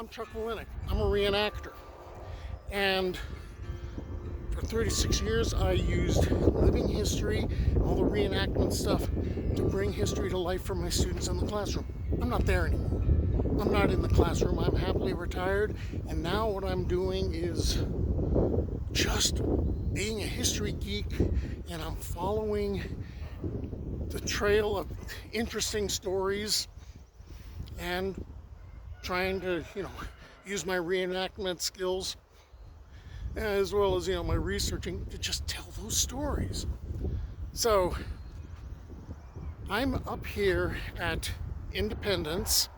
I'm Chuck Walenick. I'm a reenactor. And for 36 years, I used living history, all the reenactment stuff, to bring history to life for my students in the classroom. I'm not there anymore. I'm not in the classroom. I'm happily retired. And now what I'm doing is just being a history geek, and I'm following the trail of interesting stories and trying to, use my reenactment skills as well as, my researching to just tell those stories. So I'm up here at Independence,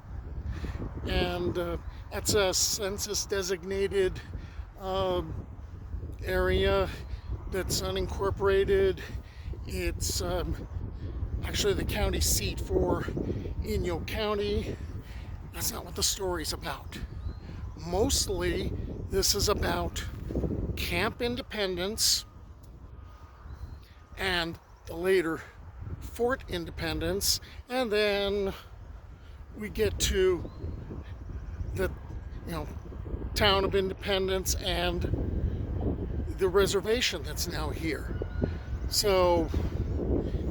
and that's a census designated area that's unincorporated. It's actually the county seat for Inyo County. That's not what the story's about. Mostly, this is about Camp Independence and the later Fort Independence, and then we get to the, town of Independence and the reservation that's now here. So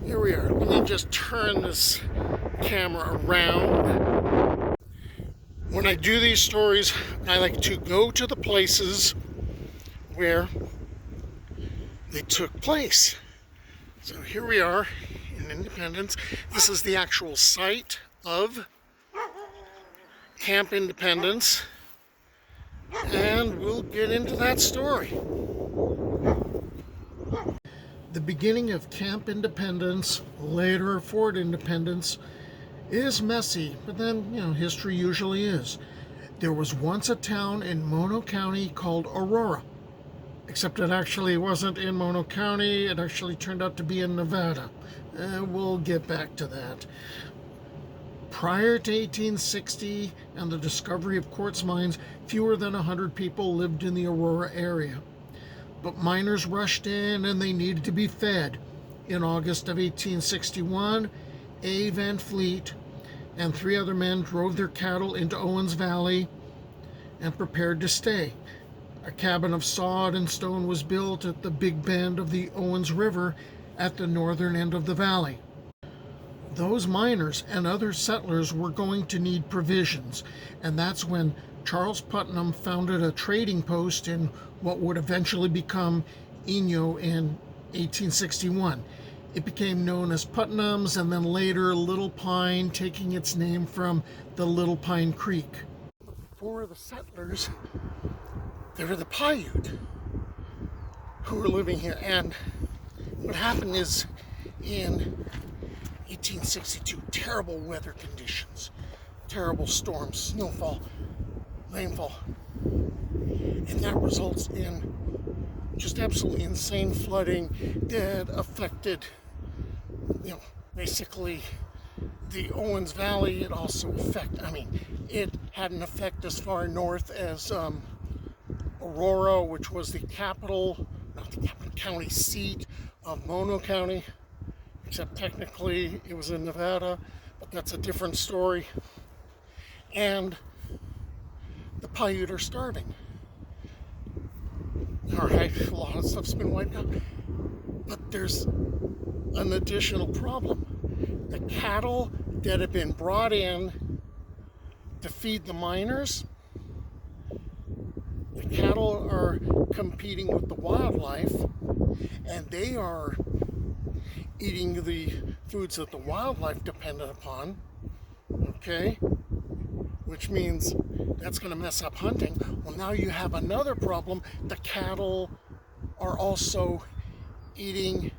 here we are. Let me just turn this camera around. When I do these stories, I like to go to the places where they took place. So here we are in Independence. This is the actual site of Camp Independence, and we'll get into that story. The beginning of Camp Independence, later Fort Independence, is messy, but then, history usually is. There was once a town in Mono County called Aurora, except it actually wasn't in Mono County. It actually turned out to be in Nevada. We'll get back to that. Prior to 1860 and the discovery of quartz mines, fewer than 100 people lived in the Aurora area. But miners rushed in and they needed to be fed. In August of 1861, A. Van Fleet and 3 other men drove their cattle into Owens Valley and prepared to stay. A cabin of sod and stone was built at the big bend of the Owens River at the northern end of the valley. Those miners and other settlers were going to need provisions, and that's when Charles Putnam founded a trading post in what would eventually become Inyo in 1861. It became known as Putnam's, and then later Little Pine, taking its name from the Little Pine Creek. Before the settlers, there were the Paiute who were living here, and what happened is in 1862, terrible weather conditions, terrible storms, snowfall, rainfall, and that results in just absolutely insane flooding that affected, basically the Owens Valley. It also it had an effect as far north as Aurora, which was the county seat of Mono County, except technically it was in Nevada, but that's a different story. And the Paiute are starving. All right, a lot of stuff's been wiped out, but there's an additional problem. The cattle that have been brought in to feed the miners, the cattle are competing with the wildlife, and they are eating the foods that the wildlife depended upon, okay? Which means that's going to mess up hunting. Well, now you have another problem. The cattle are also eating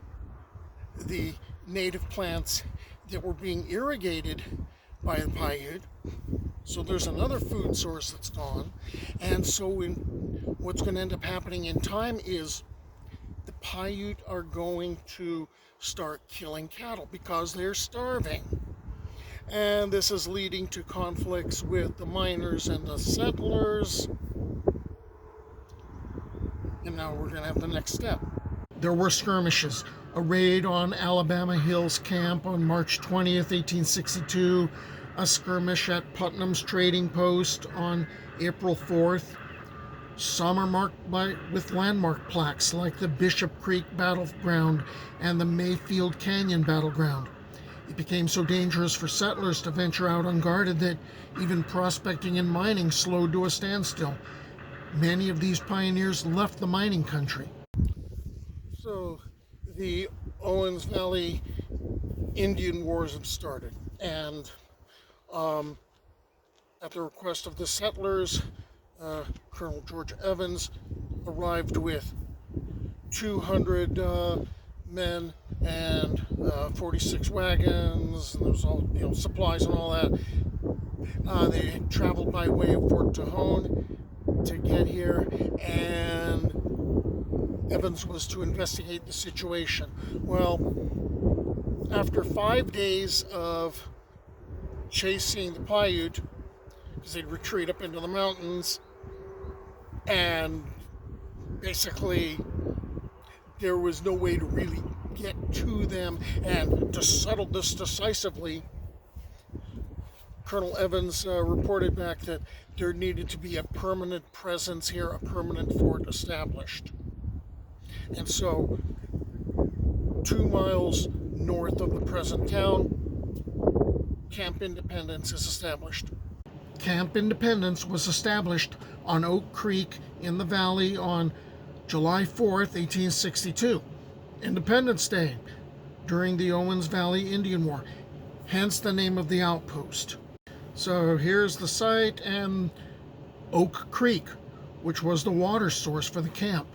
the native plants that were being irrigated by the Paiute. So there's another food source that's gone. And so what's going to end up happening in time is the Paiute are going to start killing cattle because they're starving. And this is leading to conflicts with the miners and the settlers. And now we're going to have the next step. There were skirmishes. A raid on Alabama Hills Camp on March 20th, 1862 a skirmish at Putnam's trading post on April 4th. Some are marked with landmark plaques like the Bishop Creek Battleground and the Mayfield Canyon Battleground. It became so dangerous for settlers to venture out unguarded that even prospecting and mining slowed to a standstill. Many of these pioneers left the mining country. So the Owens Valley Indian Wars have started, and at the request of the settlers, Colonel George Evans arrived with 200 men and 46 wagons, and there's all supplies and all that. They had traveled by way of Fort Tejon to get here, and Evans was to investigate the situation. Well, after 5 days of chasing the Paiute, because they'd retreat up into the mountains, and basically there was no way to really get to them and to settle this decisively, Colonel Evans reported back that there needed to be a permanent presence here, a permanent fort established. And so 2 miles north of the present town, Camp Independence is established. Camp Independence was established on Oak Creek in the valley on July 4th, 1862, Independence Day, during the Owens Valley Indian War, hence the name of the outpost. So here's the site and Oak Creek, which was the water source for the camp.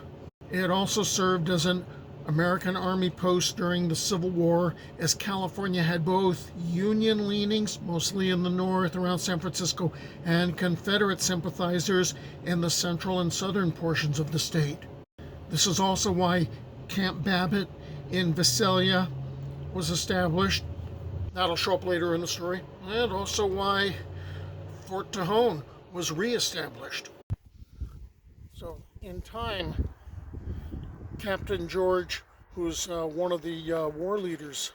It also served as an American Army post during the Civil War, as California had both Union leanings, mostly in the north around San Francisco, and Confederate sympathizers in the central and southern portions of the state. This is also why Camp Babbitt in Visalia was established. That'll show up later in the story. And also why Fort Tejon was reestablished. So in time, Captain George, who's one of the war leaders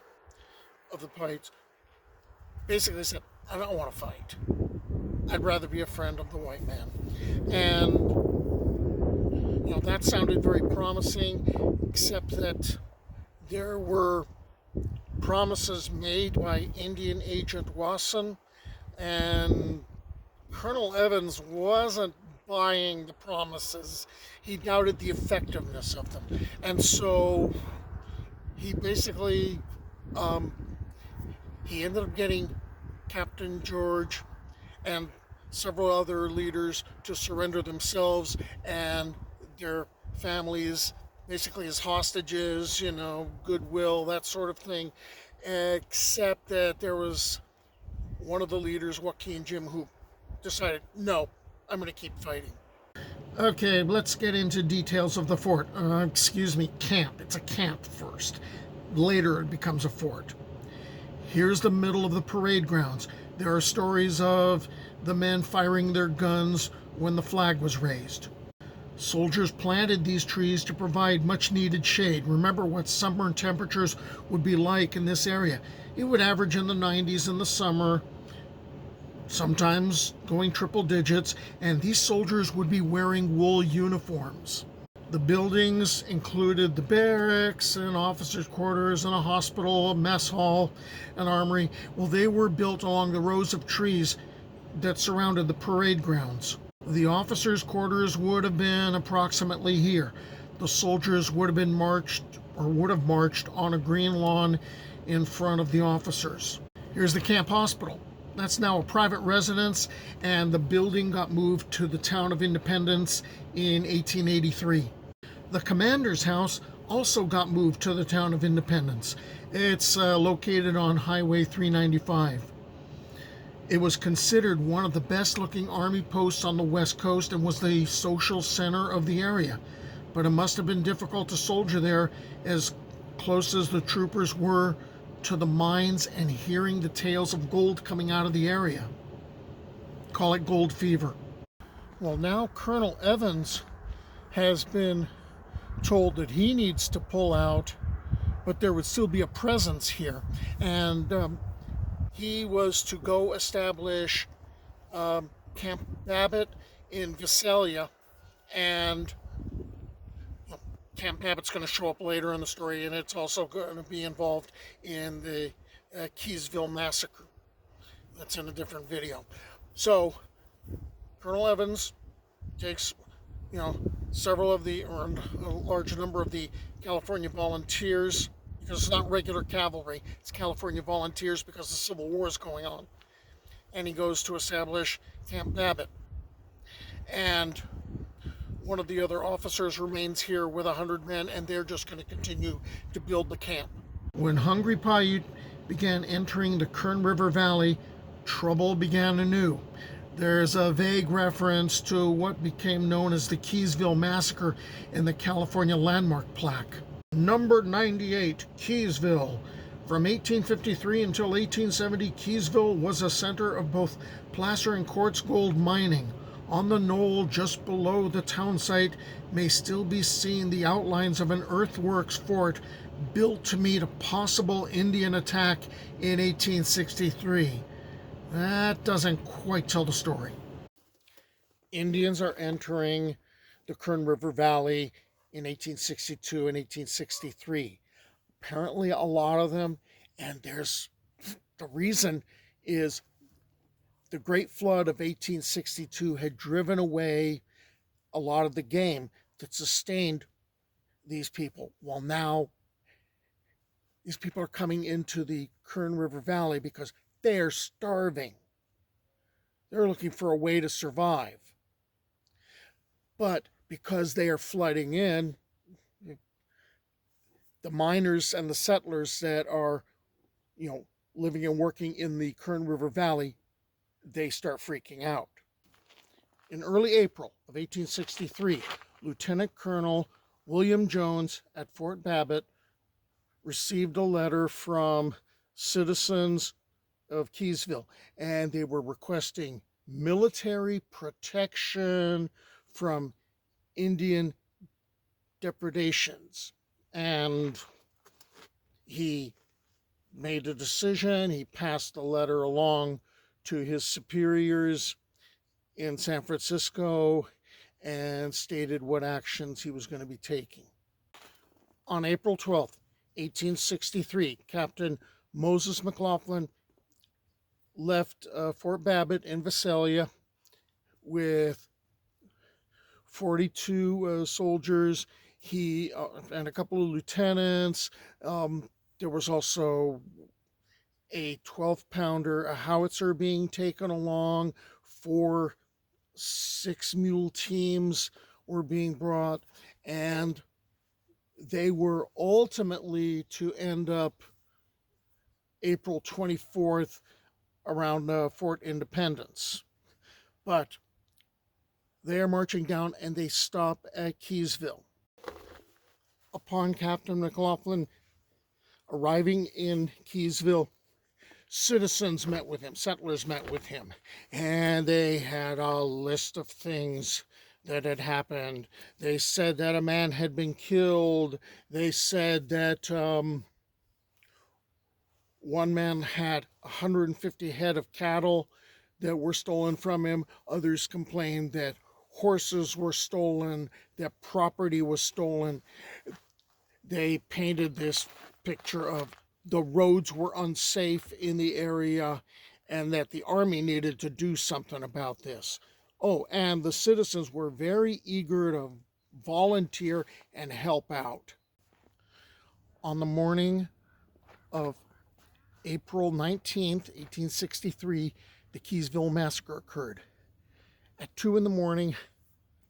of the Paiutes, basically said, I don't want to fight. I'd rather be a friend of the white man. And that sounded very promising, except that there were promises made by Indian Agent Wasson, and Colonel Evans wasn't buying the promises. He doubted the effectiveness of them. And so he basically, he ended up getting Captain George and several other leaders to surrender themselves and their families, basically as hostages, goodwill, that sort of thing, except that there was one of the leaders, Joaquin Jim, who decided, no, I'm going to keep fighting. Okay, let's get into details of the fort. Camp. It's a camp first. Later it becomes a fort. Here's the middle of the parade grounds. There are stories of the men firing their guns when the flag was raised. Soldiers planted these trees to provide much needed shade. Remember what summer temperatures would be like in this area. It would average in the 90s in the summer, sometimes going triple digits, and these soldiers would be wearing wool uniforms. The buildings included the barracks and officers' quarters and a hospital, a mess hall, an armory. Well, they were built along the rows of trees that surrounded the parade grounds. The officers' quarters would have been approximately here. The soldiers would have marched on a green lawn in front of the officers. Here's the camp hospital. That's now a private residence, and the building got moved to the town of Independence in 1883. The commander's house also got moved to the town of Independence. It's located on Highway 395. It was considered one of the best looking army posts on the West Coast and was the social center of the area. But it must have been difficult to soldier there, as close as the troopers were to the mines and hearing the tales of gold coming out of the area. Call it gold fever. Well, now Colonel Evans has been told that he needs to pull out, but there would still be a presence here. And He was to go establish Camp Babbitt in Visalia, and Camp Babbitt's going to show up later in the story, and it's also going to be involved in the Keysville massacre. That's in a different video. So Colonel Evans takes, several of the, or a large number of the California volunteers, because it's not regular cavalry, it's California volunteers because the Civil War is going on. And he goes to establish Camp Babbitt. And one of the other officers remains here with 100 men, and they're just going to continue to build the camp. When Hungry Paiute began entering the Kern River Valley, trouble began anew. There's a vague reference to what became known as the Keysville Massacre in the California Landmark Plaque. Number 98, Keysville. From 1853 until 1870, Keysville was a center of both placer and quartz gold mining. On the knoll just below the town site may still be seen the outlines of an earthworks fort built to meet a possible Indian attack in 1863. That doesn't quite tell the story. Indians are entering the Kern River Valley in 1862 and 1863. Apparently a lot of them, and the reason is the Great Flood of 1862 had driven away a lot of the game that sustained these people. Well, now these people are coming into the Kern River Valley because they're starving. They're looking for a way to survive. But because they are flooding in, the miners and the settlers that are, living and working in the Kern River Valley, they start freaking out. In early April of 1863, Lieutenant Colonel William Jones at Fort Babbitt received a letter from citizens of Keysville, and they were requesting military protection from Indian depredations. And he made a decision. He passed the letter along to his superiors in San Francisco and stated what actions he was going to be taking. On April 12th, 1863, Captain Moses McLaughlin left Fort Babbitt in Visalia with 42 soldiers. He and a couple of lieutenants. There was also a 12-pounder, a howitzer being taken along. 4 6-mule teams were being brought, and they were ultimately to end up April 24th around Fort Independence. But they are marching down, and they stop at Keysville. Upon Captain McLaughlin arriving in Keysville, citizens met with him, settlers met with him, and they had a list of things that had happened. They said that a man had been killed. They said that one man had 150 head of cattle that were stolen from him. Others complained that horses were stolen, that property was stolen. They painted this picture of the roads were unsafe in the area and that the army needed to do something about this. Oh, and the citizens were very eager to volunteer and help out. On the morning of April 19th, 1863, the Keysville Massacre occurred. At 2 in the morning,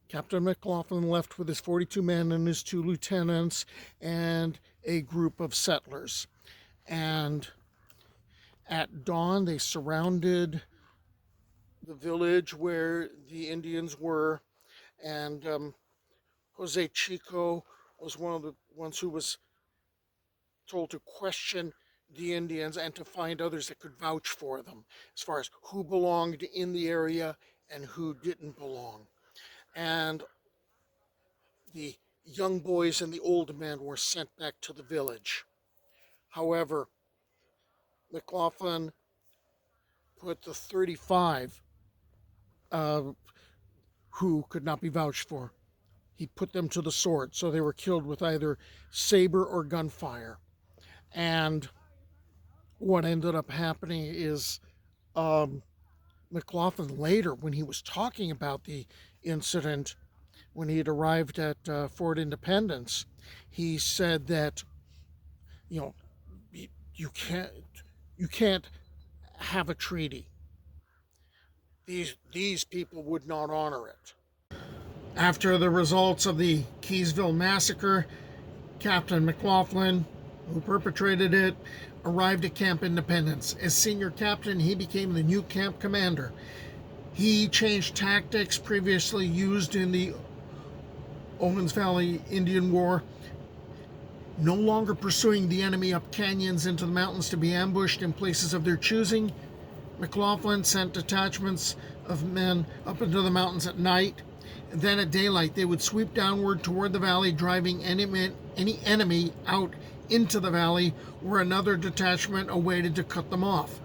Captain McLaughlin left with his 42 men and his 2 lieutenants and a group of settlers. And at dawn, they surrounded the village where the Indians were. And Jose Chico was one of the ones who was told to question the Indians and to find others that could vouch for them as far as who belonged in the area and who didn't belong. And the young boys and the old men were sent back to the village. However, McLaughlin put the 35 who could not be vouched for. He put them to the sword, so they were killed with either saber or gunfire. And what ended up happening is McLaughlin later, when he was talking about the incident, when he had arrived at Fort Independence, he said that, you know, you can't have a treaty. These people would not honor it. After the results of the Keysville massacre, Captain McLaughlin, who perpetrated it, arrived at Camp Independence. As senior captain, he became the new camp commander. He changed tactics previously used in the Owens Valley Indian War, no longer pursuing the enemy up canyons into the mountains to be ambushed in places of their choosing. McLaughlin sent detachments of men up into the mountains at night. And then at daylight, they would sweep downward toward the valley, driving any enemy out into the valley, where another detachment awaited to cut them off.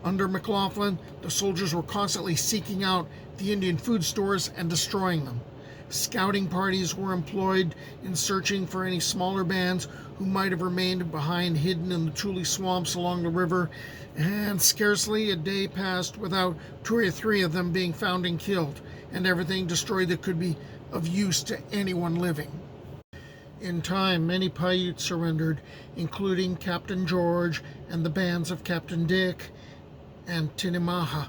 Under McLaughlin, the soldiers were constantly seeking out the Indian food stores and destroying them. Scouting parties were employed in searching for any smaller bands who might have remained behind, hidden in the Tule swamps along the river, and scarcely a day passed without 2 or 3 of them being found and killed, and everything destroyed that could be of use to anyone living. In time, many Paiutes surrendered, including Captain George and the bands of Captain Dick and Tinimaha.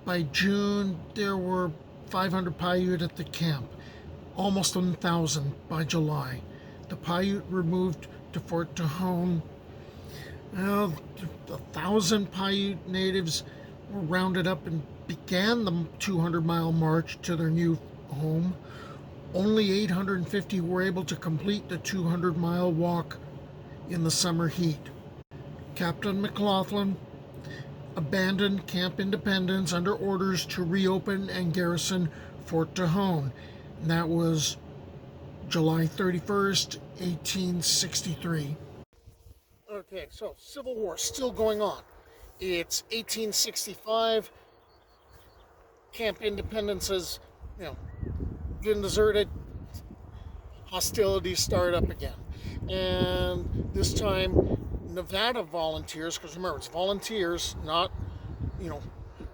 By June, there were 500 Paiute at the camp, almost 1,000 by July. The Paiute removed to Fort Tejon. Well, 1,000 Paiute natives were rounded up and began the 200-mile march to their new home. Only 850 were able to complete the 200-mile walk in the summer heat. Captain McLaughlin abandoned Camp Independence under orders to reopen and garrison Fort Tejon. And that was July 31st, 1863. Okay, so Civil War still going on. It's 1865. Camp Independence has, been deserted. Hostilities start up again. And this time, Nevada volunteers, because remember, it's volunteers, not,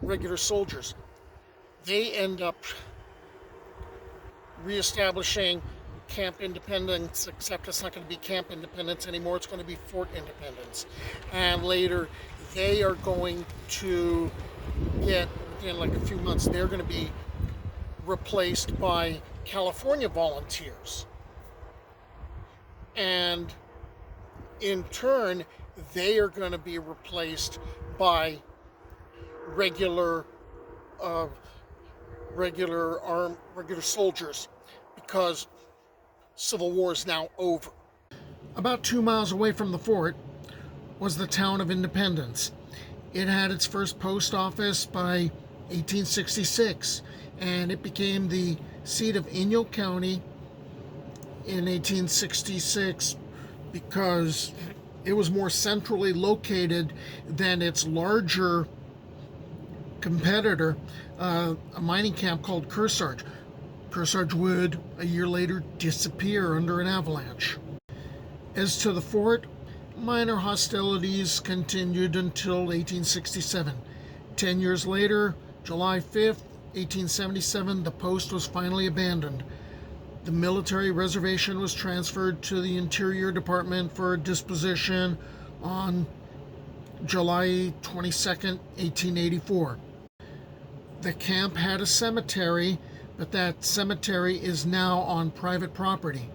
regular soldiers. They end up reestablishing Camp Independence, except it's not going to be Camp Independence anymore. It's going to be Fort Independence. And later, they are going to get, in like a few months, they're going to be replaced by California volunteers. And in turn, they are going to be replaced by regular soldiers, because Civil War is now over. About 2 miles away from the fort was the town of Independence. It had its first post office by 1866, and it became the seat of Inyo County in 1866 because it was more centrally located than its larger competitor, a mining camp called Kearsarge. Kearsarge would, a year later, disappear under an avalanche. As to the fort, minor hostilities continued until 1867. 10 years later, July 5th, 1877, the post was finally abandoned. The military reservation was transferred to the Interior Department for disposition on July 22nd, 1884. The camp had a cemetery, but that cemetery is now on private property.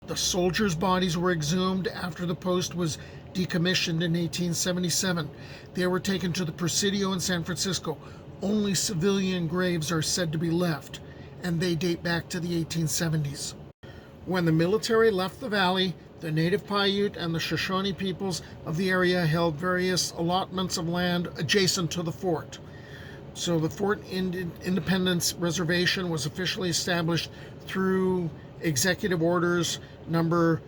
The soldiers' bodies were exhumed after the post was decommissioned in 1877. They were taken to the Presidio in San Francisco. Only civilian graves are said to be left, and they date back to the 1870s. When the military left the valley, the native Paiute and the Shoshone peoples of the area held various allotments of land adjacent to the fort. So the Fort Independence Reservation was officially established through Executive Orders number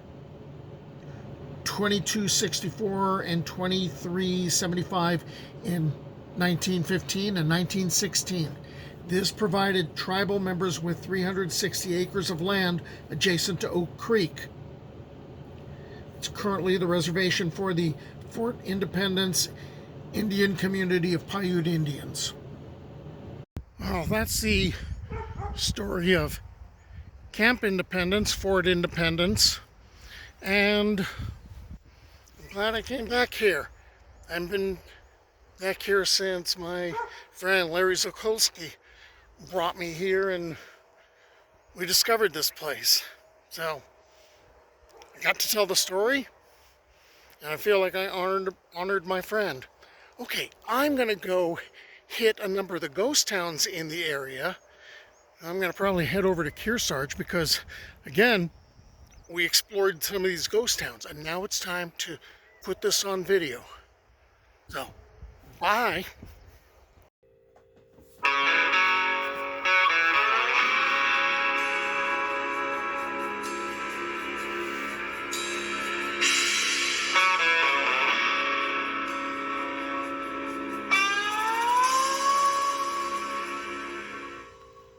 2264 and 2375 in 1915 and 1916. This provided tribal members with 360 acres of land adjacent to Oak Creek. It's currently the reservation for the Fort Independence Indian community of Paiute Indians. Well, that's the story of Camp Independence, Fort Independence, and I'm glad I came back here. I've been back here since my friend Larry Zokolsky brought me here and we discovered this place. So I got to tell the story and I feel like I honored my friend. Okay, I'm gonna go hit a number of the ghost towns in the area. I'm gonna probably head over to Kearsarge because again, we explored some of these ghost towns and now it's time to put this on video. So, bye.